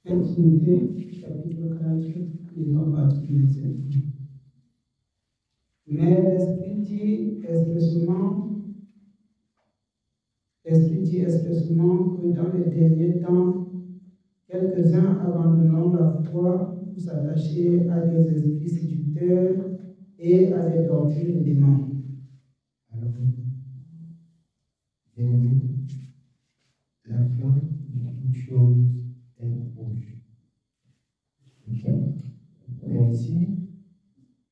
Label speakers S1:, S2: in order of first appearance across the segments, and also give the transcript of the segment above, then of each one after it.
S1: 1 Timothée, chapitre 4, les normes à tous les esprits. Mais l'Esprit dit expressément que dans les derniers temps, quelques-uns abandonneront la foi pour s'attacher à des esprits séducteurs et à des doctrines des démons.
S2: Alors, bien-aimés, la fin de toute chose est proche. Et ainsi,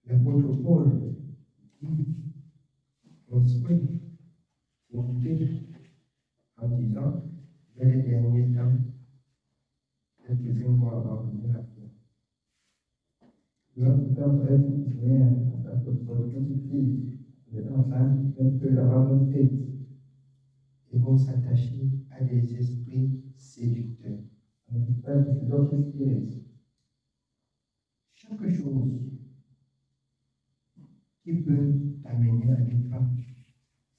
S2: l'apôtre Paul dit, construit Timothée en disant, dans les derniers temps, quelques-uns vont abandonner la foi.
S3: Nous sommes très bien, pour toute fille, les enfants, un peu abandonnés.
S2: Et vont s'attacher à des esprits séducteurs. Chaque chose qui peut t'amener à ne pas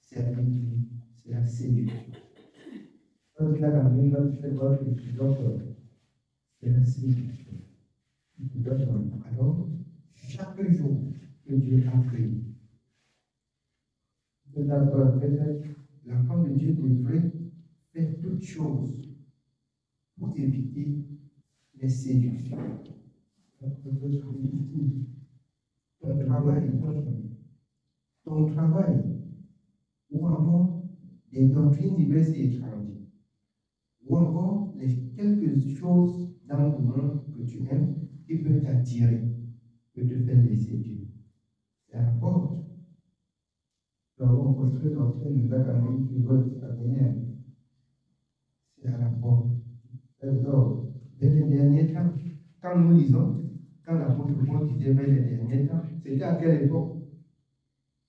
S2: servir Dieu, c'est la séduction. C'est la séduction. Alors, chaque jour que Dieu a créé, l'enfant de Dieu devrait faire toutes choses pour éviter les séductions. Ton travail, ou encore des doctrines diverses et étranges, ou encore les quelques choses dans le monde que tu aimes qui peuvent t'attirer, que te faire les séduire. C'est à la porte. C'est à la porte. Dans les derniers temps, quand nous lisons, quand l'apôtre Paul disait vers les derniers temps, c'était à quelle époque?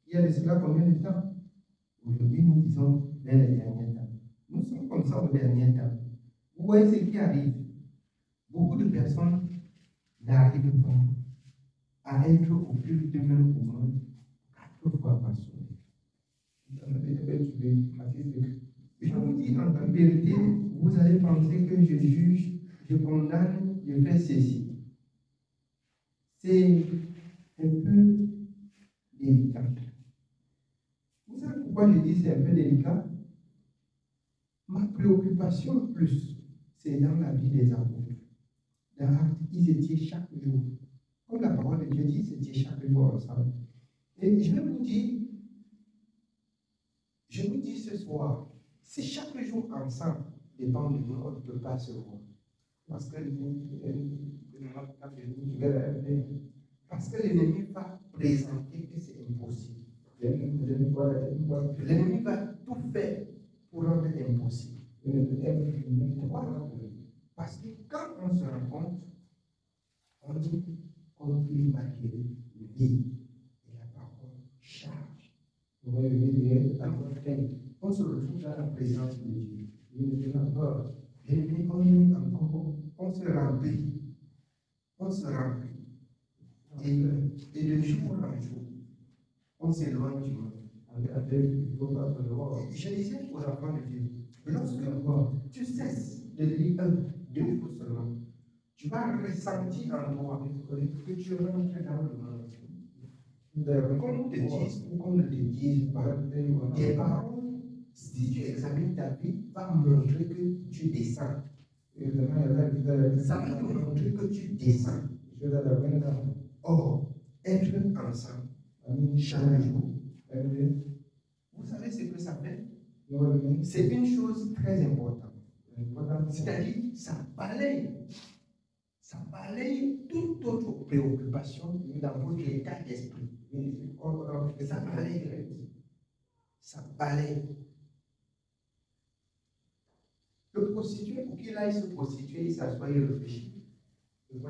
S2: Il y a de cela combien de temps? Aujourd'hui, nous disons vers les derniers temps. Nous sommes comme ça aux derniers temps. Vous voyez ce qui arrive. Beaucoup de personnes n'arrivent pas à être au culte même au monde 4 fois par semaine. Je vous dis en toute vérité, vous allez penser que je juge, je condamne, je fais ceci. C'est un peu délicat. Vous savez pourquoi je dis c'est un peu délicat? Ma préoccupation plus, c'est dans la vie des apôtres. Dans Actes, ils étaient chaque jour. Comme la parole de Dieu dit, ils étaient chaque jour ensemble. Et je vous dis ce soir, si chaque jour ensemble dépend de nous, on ne peut pas se voir. Parce que l'ennemi va présenter que c'est impossible. L'ennemi va tout faire pour rendre impossible. Parce que quand on se rencontre, on dit conflit matériel, vie, et la parole charge. On se retrouve dans la présence de Dieu. On se remplit. On se remplit. Et de jour en jour, on s'éloigne du monde. Je disais aux enfants de Dieu, lorsque tu cesses de lire 2 jours seulement, tu vas ressentir en toi que tu rentres dans le monde. Qu'on te dise ou qu'on ne te dise pas, tes paroles, si tu examines ta vie, va montrer que tu descends. Ça va te montrer que tu descends. Or, être ensemble, chaque jour, vous savez ce que ça fait? C'est une chose très importante. C'est-à-dire, ça balaye toute autre préoccupation dans votre état d'esprit. Ça balaye. Le prostitué, pour qu'il aille se prostituer, il s'assoit, il réfléchit. Je vous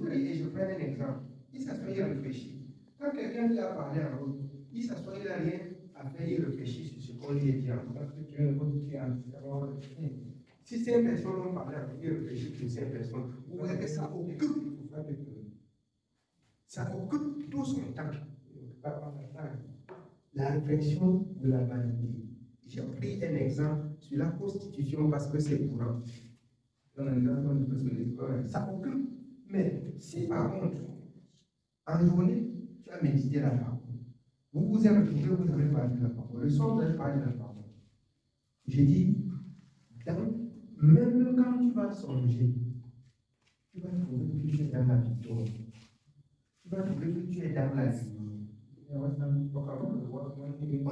S2: dis, et je prends un exemple. Il s'assoit, il réfléchit. Quand quelqu'un lui a parlé en haut, il s'assoit, il n'a rien à faire, il réfléchit sur ce qu'on lui a dit en haut. Si 5 personnes ont parlé en haut, il réfléchit sur 5 personnes. Vous voyez que ça occupe tout son temps. La réflexion de la vanité. J'ai pris un exemple sur la prostitution parce que c'est courant. Ça occupe. Mais si par contre, en journée, tu as médité la parole, vous vous êtes retrouvé, vous avez parlé de la parole. Le soir, vous avez parlé de la parole. J'ai dit, même quand tu vas songer, tu vas trouver que tu es dans la victoire. Tu vas trouver que tu es dans la vie. On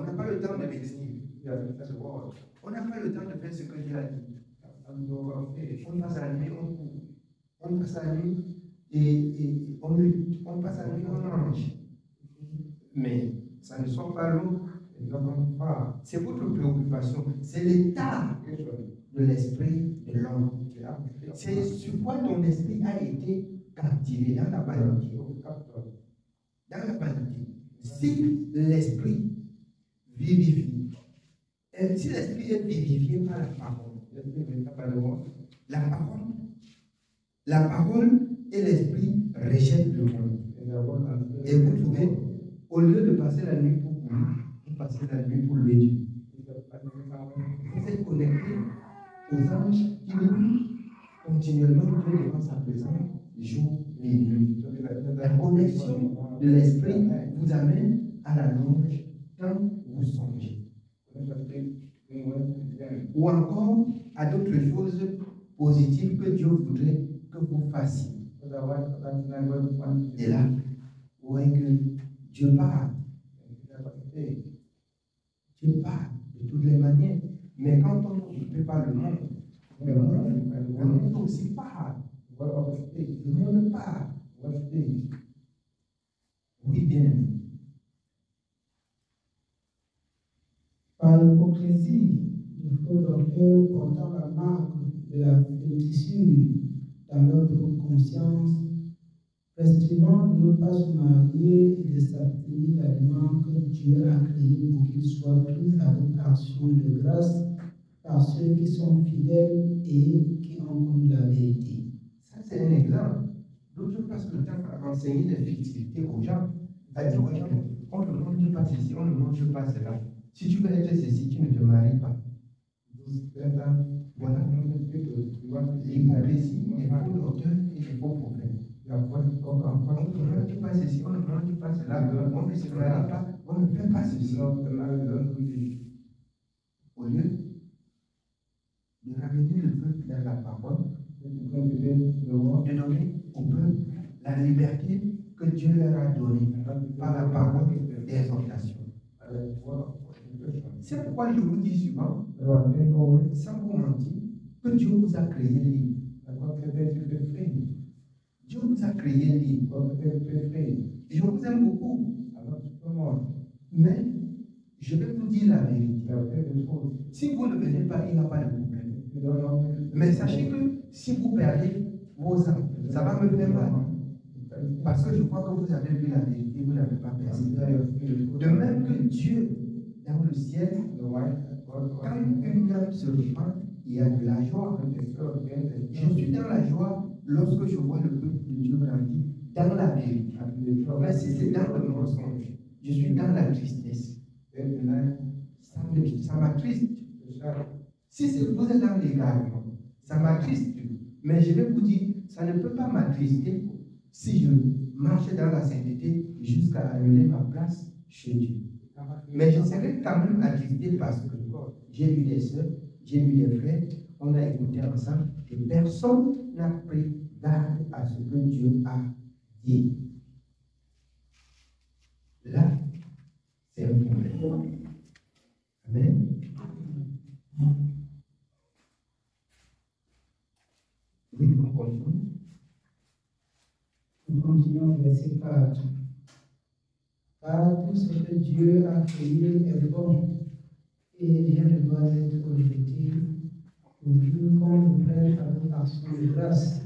S2: n'a pas le temps de méditer. On n'a pas le temps de faire ce que Dieu a dit. On passe la nuit, on court. On passe la nuit et on lutte. On passe la nuit, on mange. Mais ça ne sort pas l'eau. C'est votre préoccupation. C'est l'état de l'esprit de l'homme. C'est sur quoi ton esprit a été captivé dans la vanité. Dans la vanité. Si l'esprit vivifie, et si l'esprit est vivifié par la parole et l'esprit rejettent le monde. Et vous trouvez, au lieu de passer la nuit pour courir, vous passez la nuit pour louer Dieu. Vous êtes connecté aux anges qui louent continuellement Dieu devant sa présence, jour et nuit. La connexion de l'esprit vous amène à la louange quand vous songez. Ou encore à d'autres choses positives que Dieu voudrait que vous fassiez. Et là, vous voyez que Dieu parle. Dieu parle de toutes les manières. Mais quand on ne fait pas le monde aussi parle. Le monde parle. Oui, bien aimé.
S1: Par l'hypocrisie, il faut donc portant la marque de la flétrissure dans notre conscience, prescrivant de ne pas se marier et de s'abstenir d'aliments que Dieu a créés pour qu'ils soient pris avec action de grâce par ceux qui sont fidèles et qui ont connu la vérité.
S2: Ça, c'est un exemple. D'autres passent le temps à enseigner des fictivités aux gens, à dire aux gens, on ne mange pas ceci, on ne mange pas cela. Si tu veux être ceci, tu ne te maries pas. Voilà. L'hypocrisie, les faux docteurs et les faux problèmes. On ne mange pas ceci, on ne mange pas cela, on ne se marie pas, on ne fait pas ceci. Au lieu de ramener le peuple dans la parole, de donner au peuple la liberté que Dieu leur a donnée par la parole d'exhortation. C'est pourquoi je vous dis souvent, sans vous mentir, que Dieu vous a créé libre. Dieu vous a créé libre. Je vous aime beaucoup. Mais je vais vous dire la vérité. Si vous ne venez pas, il n'y a pas de problème. Mais sachez que si vous perdez vos âmes, ça va me faire mal. Parce que je crois que vous avez vu la vérité, vous n'avez pas percé. De même que Dieu, dans le ciel, quand une âme se repent, il y a de la joie. Je suis dans la joie lorsque je vois le peuple de Dieu grandir dans la vérité. Mais si c'est dans le mensonge, je suis dans la tristesse. Ça m'attriste. Si vous êtes dans l'égarement, ça m'attriste. Mais je vais vous dire, ça ne peut pas m'attrister si je marche dans la sainteté jusqu'à annuler ma place chez Dieu. Mais je serai quand même attristé parce que j'ai eu des soeurs, j'ai eu des frères, on a écouté ensemble et personne n'a pris garde à ce que Dieu a dit. Là, c'est un problème. Amen. Oui, on continue.
S1: Nous continuons au verset 4. Car tout ce que Dieu a créé est bon et rien ne doit être rejeté pour qu'on le prenne avec action de grâce.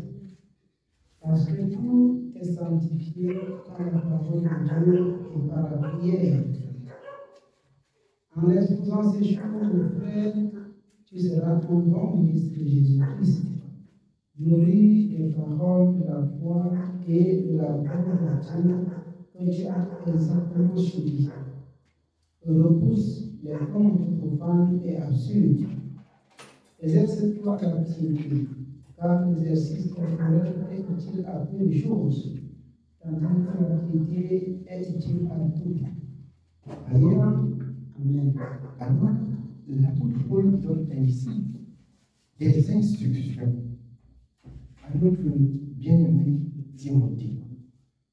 S1: Parce que tout est sanctifié par la parole de Dieu et par la prière. En exposant ces choses, mon frère, tu seras un bon ministre de Jésus-Christ, nourri des paroles de la foi et de la bonne doctrine que tu as exactement suivi. Repousse les contes profanes et absurdes. Exerce-toi à l'activité, car l'exercice corporel est utile à peu de choses, tandis que la piété est utile à tout. Amen.
S2: Alors, l'apôtre Paul donne ainsi des instructions à notre bien-aimé Timothée.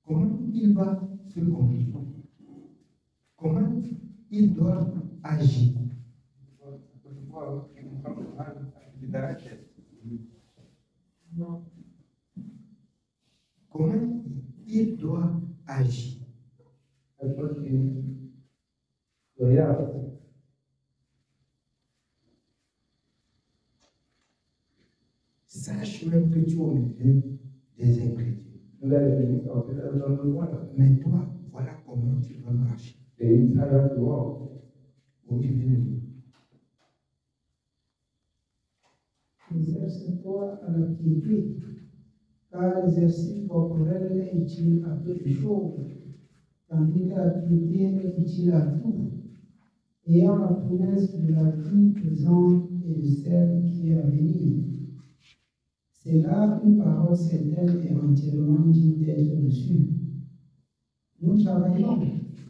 S2: Comment il va se conduire? Comment il doit agir? Comment il doit agir? Sache même que tu es au milieu des ingrédients. Mais toi, voilà comment tu vas marcher. Oui, bien.
S1: Exerce-toi à la piété, car l'exercice corporel est utile à peu de choses, tandis que la piété est utile à tout, ayant la promesse de la vie présente et de celle qui est à venir. C'est là qu'une parole certaine et entièrement digne d'être reçue. Nous travaillons,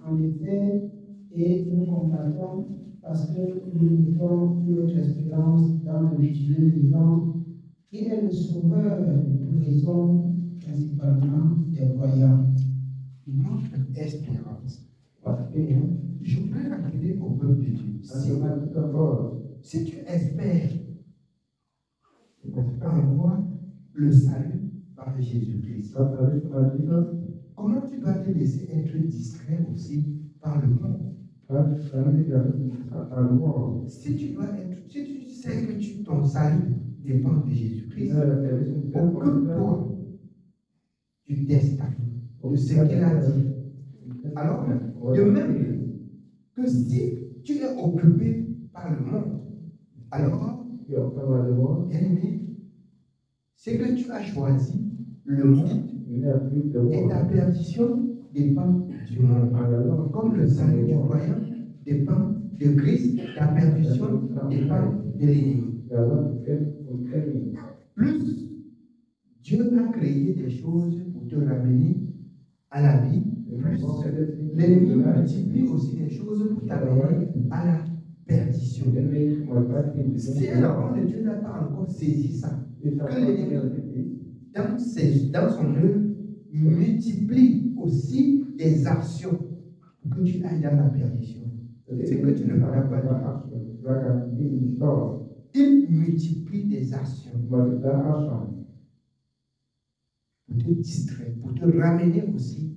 S1: en effet, et nous combattons parce que nous mettons notre espérance dans le Dieu vivant, qui est le sauveur de tous les hommes, principalement des croyants.
S2: Notre espérance. Je voudrais rappeler au peuple de Dieu. Si tu espères avoir le salut par Jésus-Christ, comment tu dois te laisser être distrait aussi par le monde? Si tu sais que ton salut dépend de Jésus-Christ, occupe-toi du destin, de ce qu'il a dit. Alors, de même que si tu es occupé par le monde, alors, bien-aimé, c'est que tu as choisi le monde et ta perdition dépend du monde. Comme le salut du croyant dépend de Christ, ta perdition dépend de l'ennemi. Plus Dieu a créé des choses pour te ramener à la vie, plus l'ennemi multiplie aussi des choses pour t'amener à la perdition. Si un enfant de Dieu n'a pas encore saisi ça, que l'ennemi, dans son œuvre, multiplie aussi des actions pour que tu ailles dans la perdition. C'est que tu ne pourras pas dire. Il multiplie des actions pour te distraire, pour te ramener aussi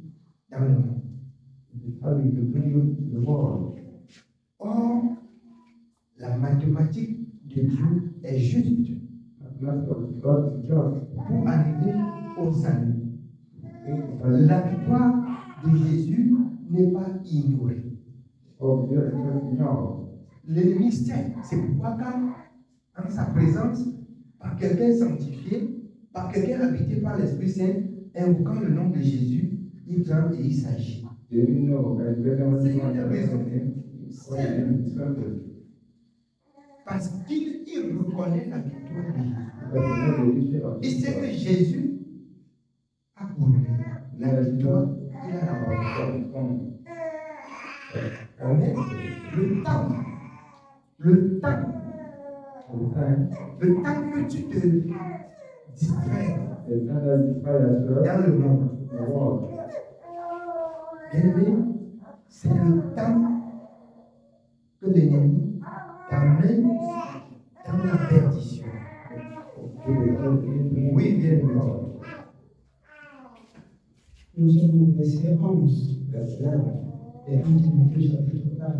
S2: dans le monde. Or, la mathématique de Dieu est juste pour arriver au salut. La victoire de Jésus n'est pas ignorée. L'ennemi sait. C'est pourquoi quand, en sa présence, par quelqu'un sanctifié, par quelqu'un habité par l'Esprit Saint, invoquant le nom de Jésus, il tremble et il s'agit. C'est une raison. Parce qu'il reconnaît la victoire de Jésus. Il sait que Jésus a couru la victoire, il a remporté. Mais le temps que tu te distrais dans le monde, bien-aimé, c'est le temps que l'ennemi t'amène dans la perdition. Oui, bien-aimé.
S1: Nous sommes au verset 11 de 1 Timothée chapitre 4.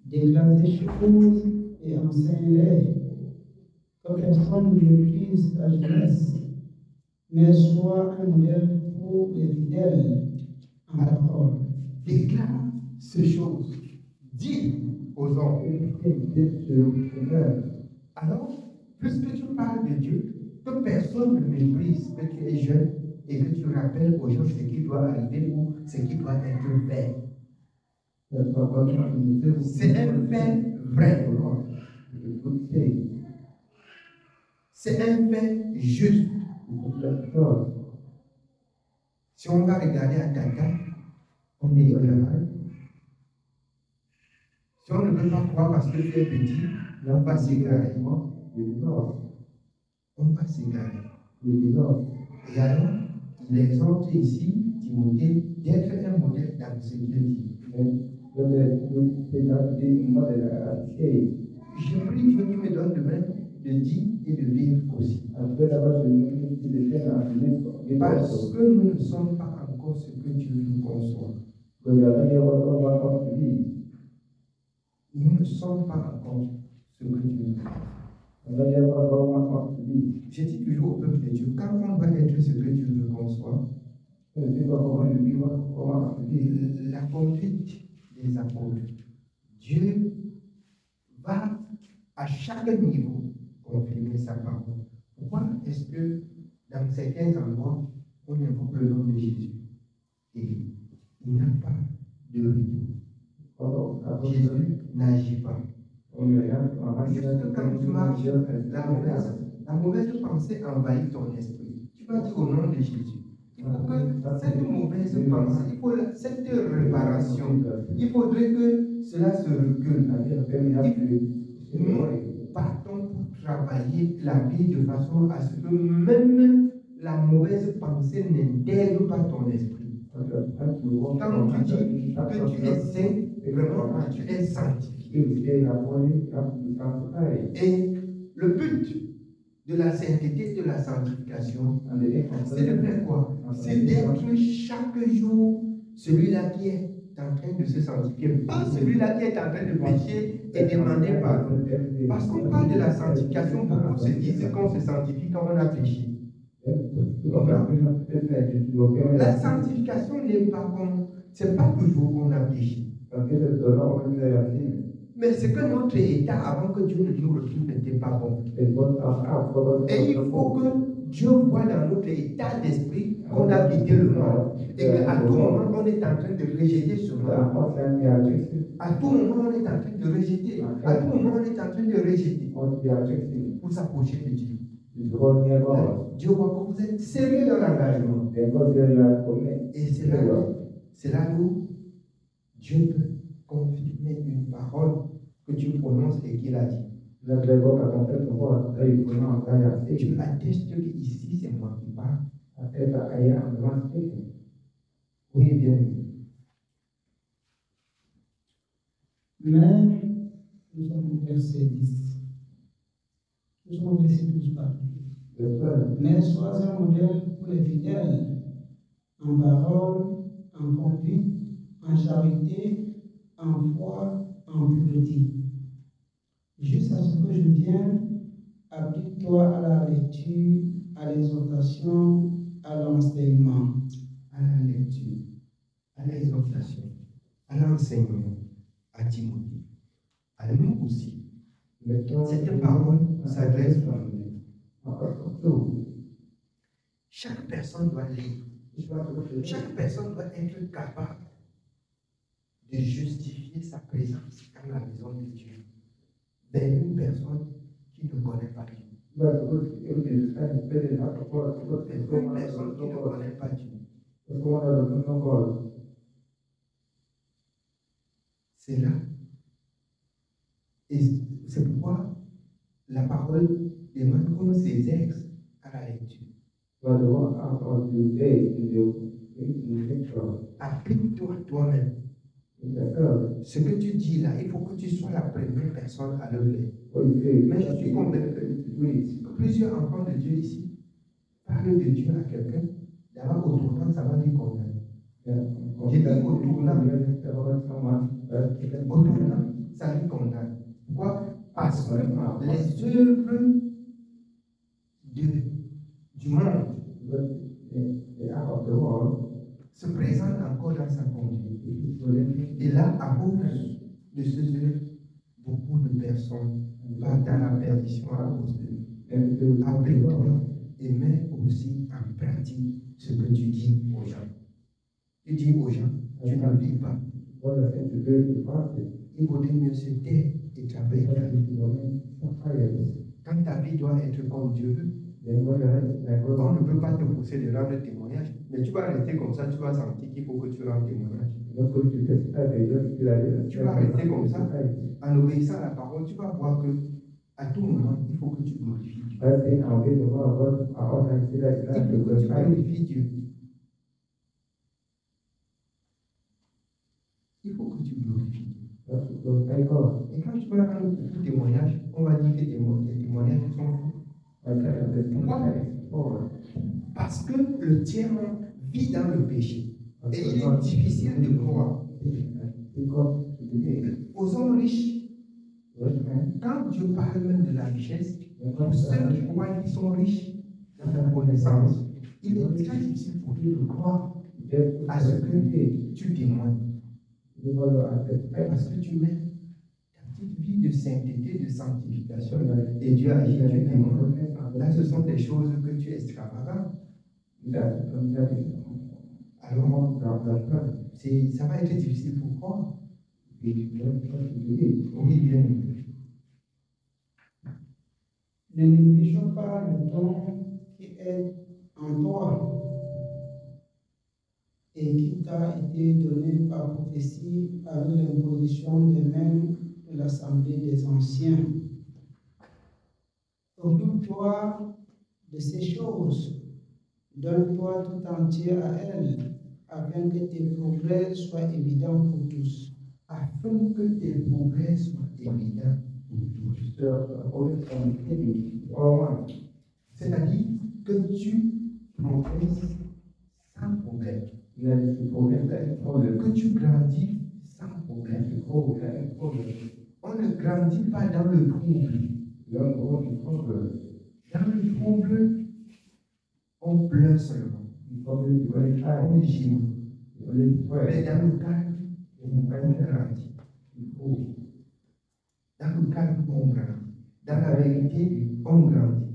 S1: Déclare des choses et enseigne-les, que personne ne méprise ta jeunesse, mais sois un modèle pour les fidèles en parole.
S2: Déclare ces choses. Dis aux hommes. Alors, puisque tu parles de Dieu, que personne ne méprise que tu es jeune et que tu rappelles aux gens ce qui doit arriver ou ce qui doit être fait. C'est un fait vrai. C'est un fait juste. Si on va regarder à ta taille, on est éclairé. Si on ne veut pas croire parce que tu es petit, on va s'égarer. On va s'égarer. Et alors, il exhorte ici Timothée d'être un modèle dans ce qu'il dit. Je prie Dieu qui me donne de même de dire et de vivre aussi. Parce que nous ne sommes pas encore ce que Dieu nous conçoit. Nous ne sommes pas encore ce que Dieu nous conçoit. Je dis toujours au peuple de Dieu, quand on va être ce que Dieu veut qu'on soit, la conduite des apôtres, Dieu va à chaque niveau confirmer sa parole. Pourquoi est-ce que dans certains endroits, on invoque le nom de Jésus et il n'y a pas de retour? Jésus n'agit pas. Juste quand tu marches, la mauvaise pensée envahit ton esprit. Tu vas dire au nom de Jésus. Il faut que cette mauvaise pensée, il faut cette réparation, il faudrait que cela se recule. Nous partons pour travailler la vie de façon à ce que même la mauvaise pensée n'intègre pas ton esprit. Quand tu dis que tu es saint, vraiment tu es sanctifié. Et le but de la sainteté, de la sanctification, c'est de faire quoi? C'est d'être chaque jour celui-là qui est en train de se sanctifier, pas celui-là qui est en train de pécher et demander pardon. Parce qu'on parle de la sanctification, beaucoup se disent qu'on se sanctifie quand on a péché. La sanctification n'est pas comme, c'est pas toujours qu'on a péché. Mais c'est que notre état avant que Dieu ne nous retrouve n'était pas bon. Et il faut que Dieu voit dans notre état d'esprit qu'on a quitté le mal. Et qu'à tout moment, on est en train de rejeter ce mal. À tout moment, on est en train de rejeter. À tout moment, on est en train de rejeter. Pour s'approcher de Dieu. Dieu voit que vous êtes sérieux dans l'engagement. Et c'est là où Dieu peut confirmer une parole que tu prononces et qu'il a dit. Tu attestes que ici c'est moi qui parle. Oui, bien.
S1: Mais nous sommes au verset 10. Nous sommes au verset 12 partout. Mais sois un modèle pour les fidèles, en parole, en conduite, en charité, en foi, en pureté. Juste à ce que je vienne, applique-toi à la lecture, à l'exhortation, à l'enseignement.
S2: À la lecture, à l'exhortation, à l'enseignement, à Timothée, à nous aussi. Cette parole s'adresse à nous. Chaque personne doit lire. Chaque personne doit être capable de justifier sa présence dans la maison de Dieu vers une personne qui ne connaît pas Dieu. Une personne qui ne connaît pas Dieu. C'est là. Et c'est pourquoi la parole demande qu'on s'exerce à la lecture. Applique-toi toi-même. Ce que tu dis là, il faut que tu sois la première personne à le faire. Mais je suis convaincu que plusieurs enfants de Dieu ici parlent de Dieu à quelqu'un, d'abord au tournant, ça va lui condamner. J'ai dit au tournant, ça lui condamne. Pourquoi? Parce que les œuvres du monde se présentent encore dans sa conduite. Et là, à cause de ces œuvres, beaucoup de personnes partent dans la perdition à cause de nous. Applique-toi et mets aussi en pratique ce que tu dis aux gens. Tu dis aux gens, tu ne vis pas. Il vaudrait mieux se taire et travailler. Quand ta vie doit être comme Dieu veut,
S3: then when your life is like
S2: on
S3: God,
S2: ne peut pas te pousser de rendre témoignage. Mais tu vas rester comme ça, tu vas sentir qu'il faut que tu rendes témoignage.
S3: you're not going to testify, but you just feel like
S2: Tu vas rester comme ça. En obéissant à la parole, tu vas voir que à tout moment, il faut que tu glorifies Dieu.
S3: I think I'll get the word of God. I also feel like
S2: Il
S3: that
S2: faut que
S3: because
S2: tu glorifies Dieu. Il faut que tu glorifies Dieu.
S3: I God.
S2: Et quand tu vas rendre beaucoup de témoignages, on va dire que tes témoignages sont faux.
S3: Pourquoi?
S2: Parce que le tiers vit dans le péché. Et il est difficile de croire. Aux hommes riches, quand Dieu parle même de la richesse, pour ceux qui croient qu'ils sont riches dans la connaissance, il est très difficile pour eux de croire à ce que tu témoignes. Parce que tu mets ta petite vie de sainteté, de sanctification, et Dieu agit, tu témoignes. Là, ce sont des choses que tu es extravagant. Alors, ça va être difficile pour croire. Oui, bien.
S1: Ne négligeons pas le don qui est en toi et qui t'a été donné par prophétie avec l'imposition des mains de l'Assemblée des Anciens. Occupe-toi de ces choses, donne-toi tout entier à elles, afin que tes progrès soient évidents pour tous.
S2: Afin que tes progrès soient évidents pour tous. C'est-à-dire que tu progresses sans problème. Que tu grandis sans problème. On ne grandit pas dans le trouble. Dans le trouble, on pleure seulement. On gît. Mais dans le calme, on grandit. Dans le calme, on grandit. Dans la vérité, on grandit.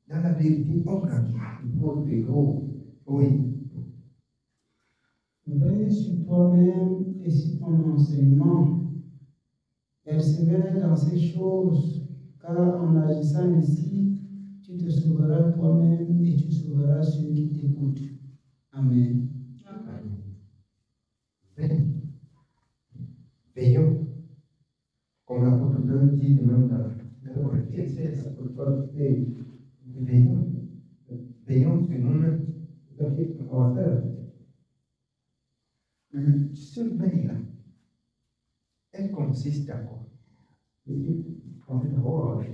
S2: Dans la vérité, on grandit. Oui.
S1: Veille sur toi-même et sur ton enseignement. Persévère dans ces choses, car en agissant ainsi, tu te sauveras toi-même et tu sauveras ceux qui t'écoutent. Amen.
S2: Veillons, comme l'apôtre Paul dit de même dans la veillons sur nous-mêmes. Ce veille-là, elle consiste à quoi?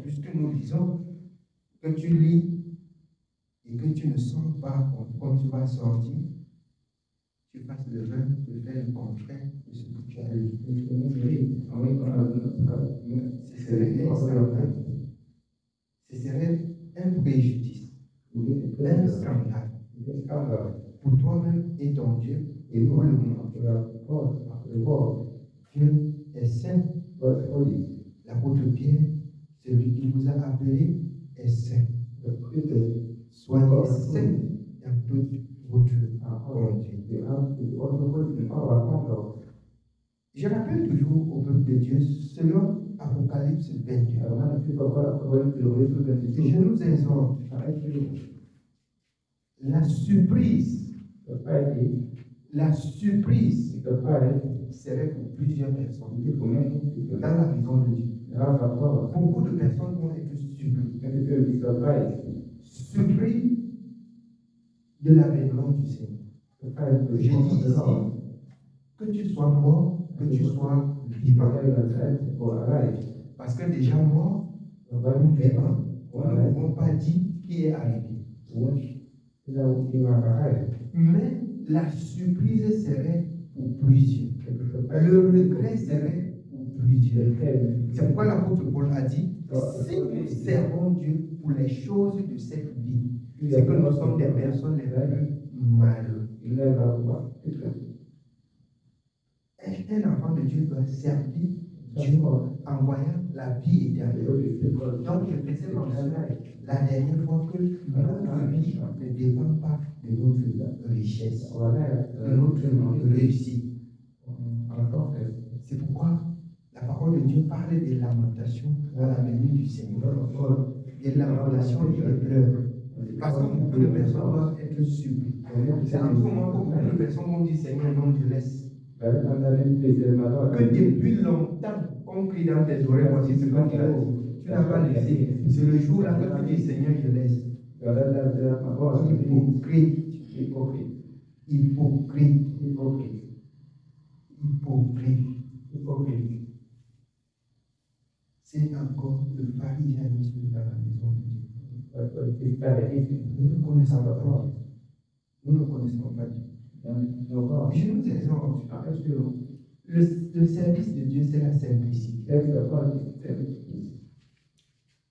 S2: Puisque nous disons que tu lis et que tu ne sors pas quand tu vas sortir, tu fasses le vœu de faire le contraire de ce que tu as lu. Ce serait un préjudice, un scandale pour toi-même et ton Dieu et pour le monde. Dieu est saint. L'apôtre Pierre, celui qui vous a appelé, est saint. Soyez saints dans toute votre conduite. Je rappelle toujours au peuple de Dieu, selon Apocalypse 22, et je nous exhorte, la surprise serait pour plusieurs personnes dans la maison de Dieu. Beaucoup de personnes vont être surpris de l'avènement du Seigneur. Je dis ici, que tu sois mort, que tu sois vivant. Parce que déjà mort, vivant, nous ne pouvons pas dire qui est arrivé. Mais la surprise serait pour plusieurs. Le regret serait pour plusieurs. C'est pourquoi l'apôtre Paul a dit, si nous servons Dieu pour les choses de cette vie, c'est que nous sommes des personnes les plus malheureuses. Un enfant de Dieu doit servir Dieu en voyant la vie éternelle. Donc je faisais mention la dernière fois que notre vie ne dépend pas de notre richesse, de notre réussite. C'est pourquoi la parole parole de Dieu parle des lamentations à la venue du Seigneur. Des lamentations et des pleurs. Parce que beaucoup de personnes doivent être surpris. C'est en ce moment que beaucoup de personnes vont dire Seigneur, non, je laisse. Que depuis longtemps, on crie dans tes oreilles, voici ce que tu as dit. Tu n'as pas laissé. C'est le jour là que tu dis Seigneur, je laisse. Hypocrite. C'est encore le pharisianisme dans la maison de Dieu. Nous ne connaissons pas Dieu. Nous ne connaissons pas Dieu. Je nous exhorte. Le service de Dieu, c'est la simplicité.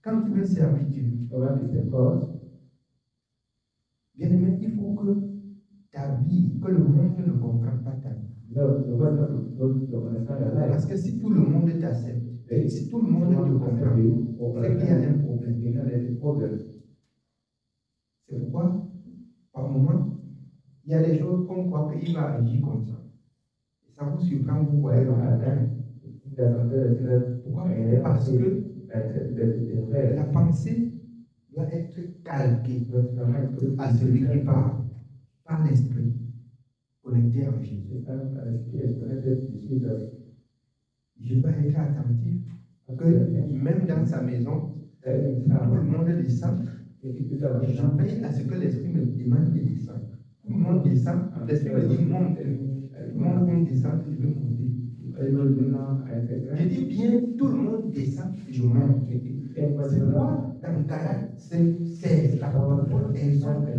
S2: Quand tu veux servir Dieu, bien aimé, il faut que ta vie, que le monde ne comprenne pas ta vie. Parce que si tout le monde t'accepte, et si tout le monde te comprend, c'est qu'il y a un problème. C'est pourquoi, par moment, il y a des choses qu'on croit qu'il va agir comme ça. Et ça vous surprend, vous voyez. Pourquoi? Parce que la pensée doit être calquée à celui qui parle, par l'esprit, connecté en Jésus. Je dois être attentif que même dans sa maison, tout le monde descend. Je veille à ce que l'esprit me demande de descendre. Tout le monde descend, l'esprit me dit monte. Tout le monde descend, je veux monter. Je dis bien, tout le monde descend, je monte. C'est quoi dans Galates 16, la parole exhorte de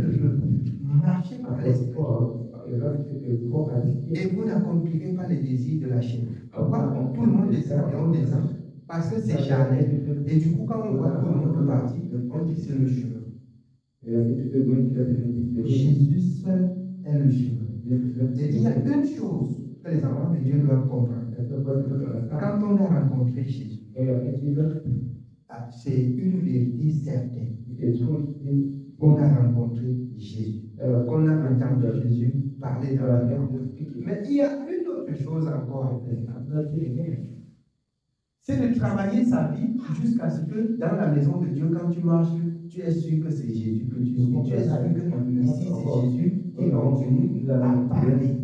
S2: marcher par l'esprit. Et vous n'accomplirez pas les désirs de la chair. Pourquoi tout le monde descend et on descend? Parce que c'est charnel. Et du coup, quand on voit tout le monde partir, on dit c'est le chemin. Jésus seul est le chemin. Et il y a une chose que les enfants de Dieu doivent comprendre. Quand on a rencontré Jésus, c'est une vérité certaine. On a rencontré Jésus. Qu'on a entendu Jésus parler dans la Bible. Mais il y a une autre chose encore à faire. C'est de travailler sa vie jusqu'à ce que dans la maison de Dieu, quand tu marches, tu es sûr que c'est Jésus que tu suis. Tu es sûr que ici c'est Jésus qui continue à parler.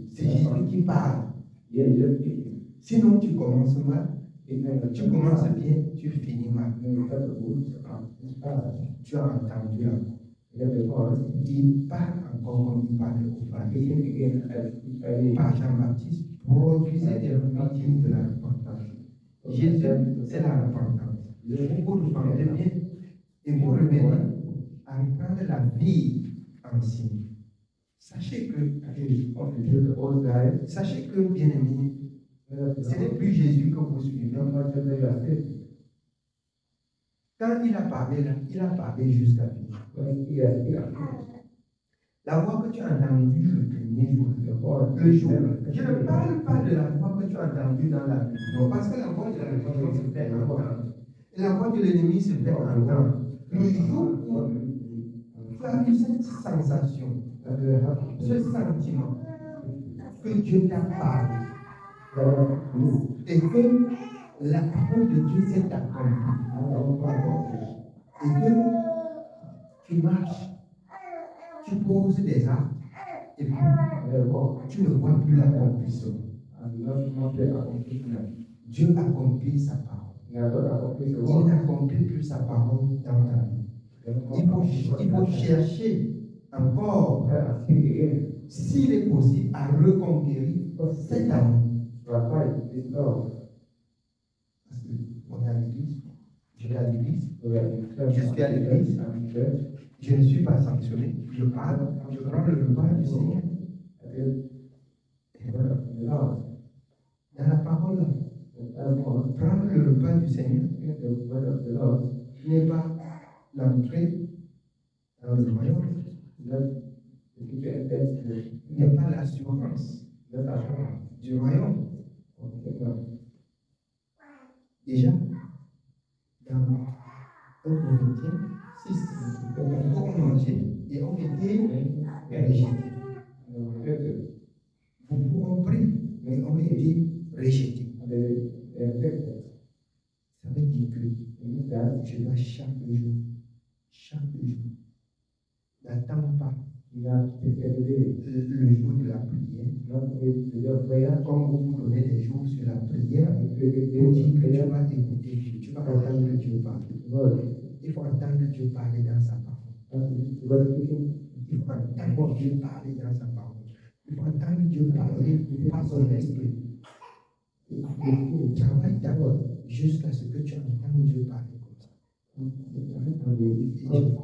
S2: C'est Jésus qui parle. Sinon tu commences mal, tu commences bien, tu finis mal. Tu as entendu la voix. Il parle encore comme il parlait aux pharisiens. Par Jean-Baptiste, produisait des fruits dignes de la repentance. Jésus, c'est la repentance. Vous repentez bien et vous revenez à reprendre la vie ancienne. Sachez que, bien aimé, ce n'est plus Jésus que vous suivez. Quand il a parlé là, il a parlé jusqu'à finir. La voix que tu as entendue le premier jour, le jour, je ne parle pas de la voix que tu as entendue dans la vie. Non, parce que la voix de la religion se fait entendre. Et la voix de l'ennemi se fait entendre. Le jour où tu as eu cette sensation, ce sentiment que Dieu t'a parlé, et que la parole de Dieu s'est accomplie, et que tu marches, tu poses des actes, et puis tu ne vois plus l'accomplissement. Dieu accomplit sa parole. Il n'accomplit plus sa parole dans ta vie. Il faut chercher encore, s'il est possible, à reconquérir cet amour. Parce qu'on est à l'église, je vais à l'église, je suis à l'église, je ne suis pas sanctionné, je parle, je prends le repas du Seigneur. Dans la parole, prendre le repas du Seigneur n'est pas l'entrée dans le royaume, n'est pas l'assurance du royaume. Déjà, dans 1 Corinthiens 6, beaucoup entiers et ont été rejetés. Beaucoup ont pris, mais ont été rejetés. dois chaque jour. N'attends pas
S3: You have to take every day.
S2: le jour de la prière.
S3: Not wait to your prayer.
S2: Comme vous donnez des jours sur la prière,
S3: You take it
S2: pour
S3: day
S2: dire que tu
S3: prayer.
S2: vas écouter Dieu, tu vas entendre Dieu parler.
S3: Word.
S2: Il faut entendre Dieu parler dans sa parole.
S3: God speaking.
S2: Il faut entendre Dieu parler dans sa parole. Il faut entendre Dieu parler par son esprit. Travaille d'abord jusqu'à ce que tu entendes Dieu parler comme ça.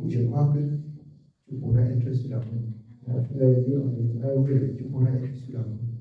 S2: Et je crois que tu pourras être sur la route. Tu pourras être sur la route.